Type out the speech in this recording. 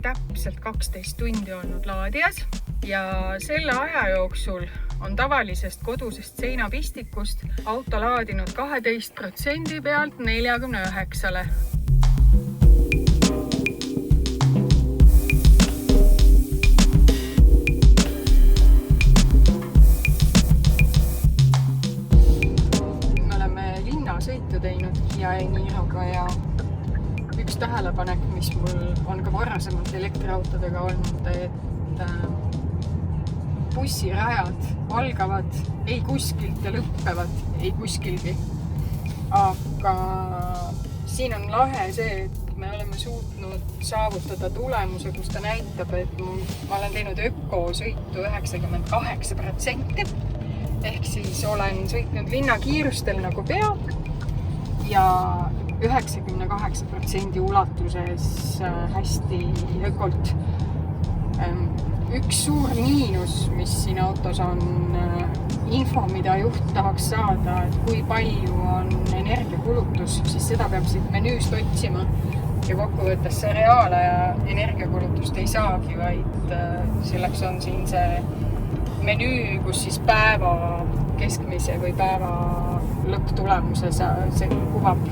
täpselt 12 tundi olnud laadijas ja selle aja jooksul on tavalisest kodusest seinapistikust auto laadinud 12% pealt 49-le. Me oleme linnasõitu teinud Kia e-Niroga ja üks tähelepanek, mis mul on ka varasemalt elektriautodega olnud, et bussirajad algavad ei kuskilt ja lõppevad ei kuskilgi. Aga siin on lahe see, et me oleme suutnud saavutada tulemuse, kus ta näitab, et ma olen teinud ökosõitu 98%. Ehk siis olen sõitnud linnakiirustel nagu peab ja 98% ulatuses hästi ökolt. Üks suur miinus, mis siin autos on info, mida juht tahaks saada, et kui palju on energiakulutus, siis seda peab siit menüüst otsima. Ja kokkuvõttes see reaalaja energiakulutust ei saagi, vaid selleks on siin see menüü, kus siis päeva keskmise või päeva lõpptulemuse see kuvab